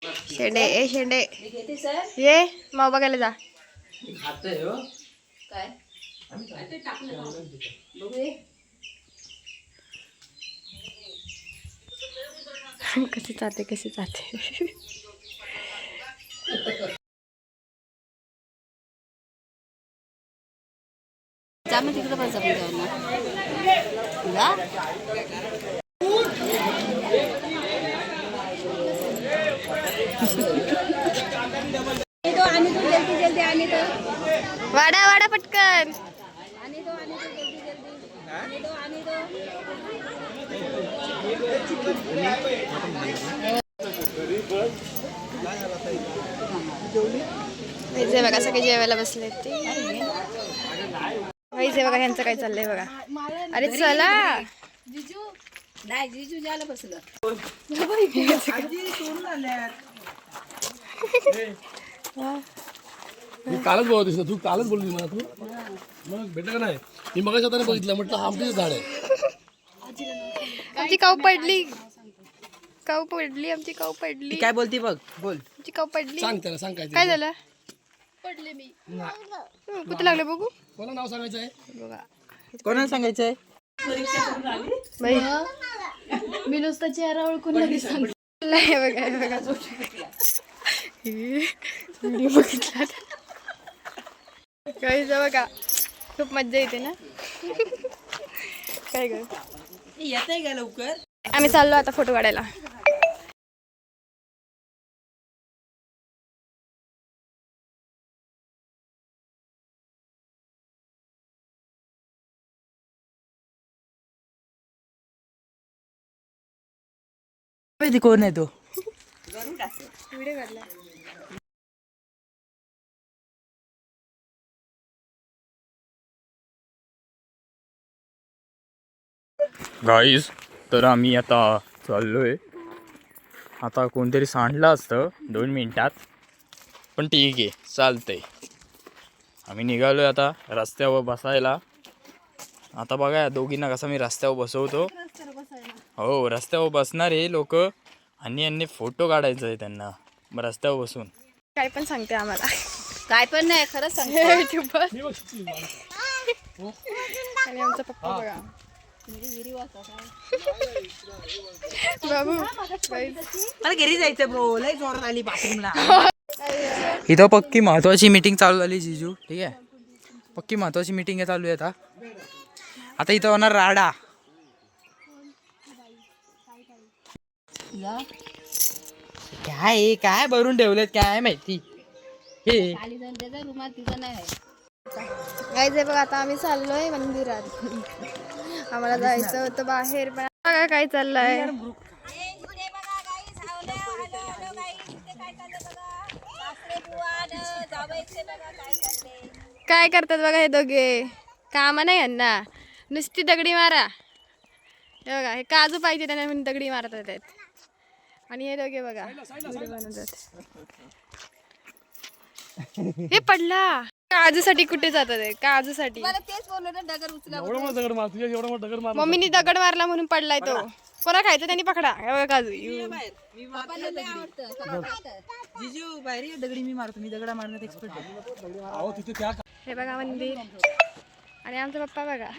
शेंडे ए शेंडे ये माव बघायला जा. कशी जाते कशी जाते. जा मग तिकडे पण जाऊ ना. वाडा वाडा पटकन. वैसे बघा सगळे जेवायला बसले ते. वैसे बघा ह्यांचं काय चाललंय बघा. अरे चला जिजू. नाही जिजू जायला बसलं. कालच बोलत दिसत तू कालच बोलली मला तू मग भेटलं का नाही. मी मग आता बघितलं म्हटलं आमचंच झाड आहे. आमची काऊ पडली. काऊ पडली आमची काऊ पडली. काय बोलती बघ बोल. आमची काऊ पडली. सांग त्याला सांग काय झालं. पडले मी. कुठे लागले बघू. कोणा नाव सांगायचं आहे बघा. कोणाला सांगायचंय. मी नुसता चेहरा ओळखून लगेच सांगितलं. बघा बघा व्हिडिओ बघितला काहीच बघा. खूप मज्जा येते ना. काय ग येत आहे का लवकर. आम्ही चाललो आता फोटो काढायला. कोण आहे तो. व्हिडिओ काढला. गाईज तर आम्ही आता चाललोय. आता कोणतरी सांडलं असतं 2 मिनिटात पण ठीक आहे चालतंय. आम्ही निघालोय आता रस्त्यावर बसायला. आता बघा या दोघींना कसं मी रस्त्यावर बसवतो. हो रस्त्यावर बसणार आहे लोक आणि यांनी फोटो काढायचा आहे त्यांना मग रस्त्यावर बसून. काय पण सांगते आम्हाला. काय पण नाही खरंच सांगते. आणि आमचा पप्पा बघा. बाबू मला घरी जायचं ब्रो. लय जोरात आली बाथरूमला. इथं पक्की महत्वाची मीटिंग चालू झाली जिजू. ठीक आहे पक्की महत्वाची मीटिंग चालू आहे आता इथं होणार राडा. काय भरून ठेवलेत काय माहिती. हे काय जे बघा आता आम्ही चाललोय मंदिरात. आम्हाला जायचं होतं बाहेर पण बघा काय चाललंय. काय करतात बघा हे दोघे. काम नाही यांना नुसती दगडी मारा. हे बघा हे काजू पाहिजे त्यांना म्हणून दगडी मारतात आहेत. आणि हे दोघे बघा बनवतात. हे पडला. काजूसाठी कुठे जातात आहे काजूसाठी. मम्मीनी दगड मारला म्हणून पडलाय तो. कोणा खायचं त्यांनी पकडा. हे बघा काजू. जिजू बाहेर दगडी मी मारतो. मी दगडा मारण्यात एक्सपर्ट आहे. हे बघा मंदिर आणि आमचा पप्पा बघा.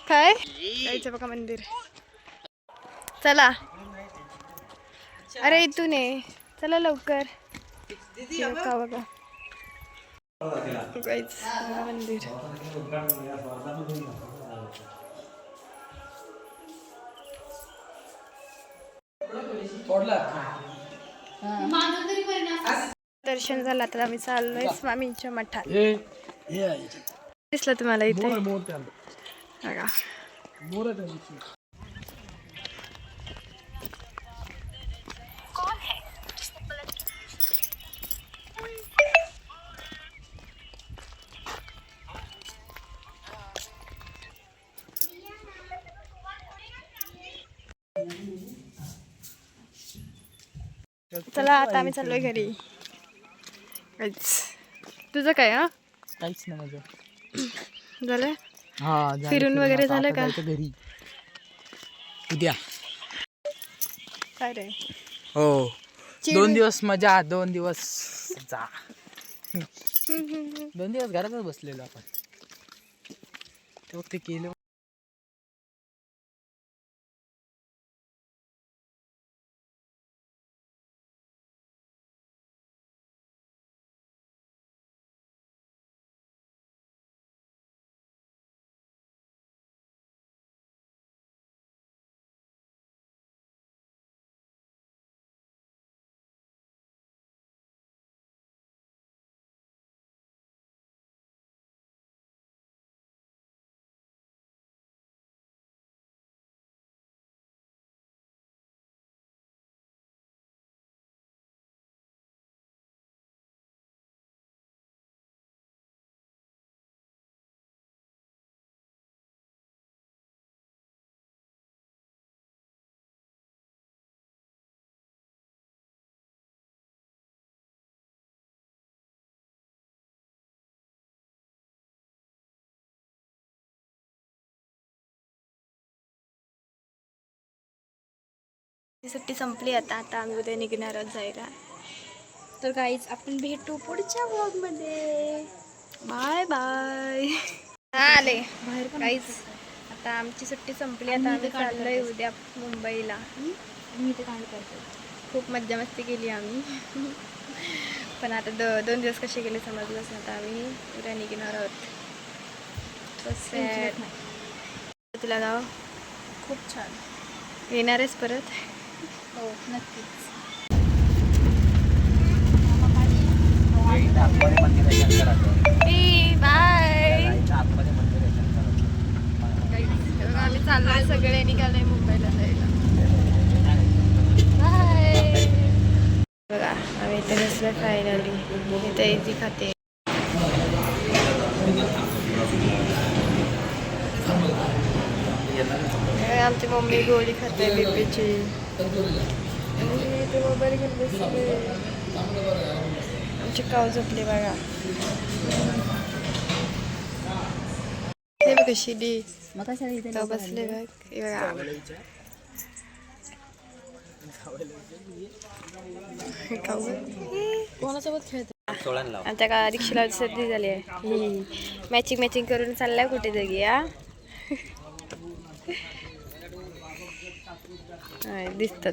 काय जायचं बघा मंदिर. चला अरे इथून ये चला लवकर. का बघा मंदिर. दर्शन झालं तर आम्ही चाललोय स्वामींच्या मठात. दिसलं तुम्हाला इथे बघा. चला आता आम्ही चाललोय घरी. तुझं काय हा काहीच नाही माझं झालं. हा फिरून वगैरे झालं का घरी उद्या. काय रे हो चिडू. 2 दिवस मजा 2 दिवस जा 2 दिवस घरातच बसलेलो आपण ते केलं. सुट्टी संपली आता आम्ही उद्या निघणार आहोत जायला. तर काहीच आपण भेटू पुढच्या व्लॉगमध्ये. Bye bye. आले बाहेर काहीच. आता आमची सुट्टी संपली आता आम्ही चाललोय उद्या मुंबईला. मी इथे काय करतो. खूप मज्जा मस्ती केली आम्ही. पण आता 2 दिवस कसे गेले समजलंच नाही. आता आम्ही उद्या निघणार आहोत. तुला गाव खूप छान. येणार आहेस परत? हो नक्कीच. बाय. आम्ही चाललोय सगळे निघालोय मुंबईला जायला. बाय. बघा आम्ही इथे बसलोय फायनली. इथे इझी खाते. आमची मम्मी गोळी खाते बीपीची. ते मोबाईल घेऊन बसले. आमची काव झोपली बघा. हे बघ कशी डी बसले बघ. कोणासोबत खेळतो आता का रिक्षाला सर्दी झाली आहे. मॅचिंग करून चाललाय कुठे जगी. दिसतात.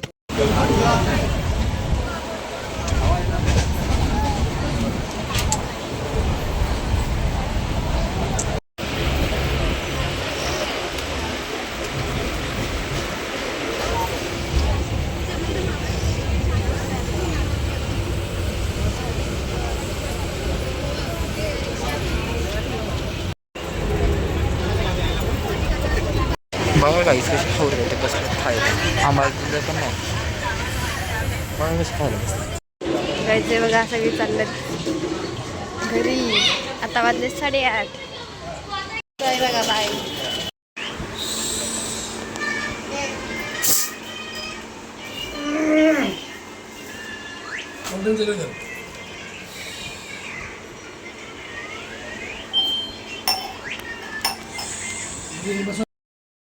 बघा काहीच कशी खाऊ राहते कसं खायला आम्हाला तुझं पण नाही बघा कसं खायला जायचे बघा सगळी चाललेत घरी. आता वाजले 8:30. बाय बघा बाय. बस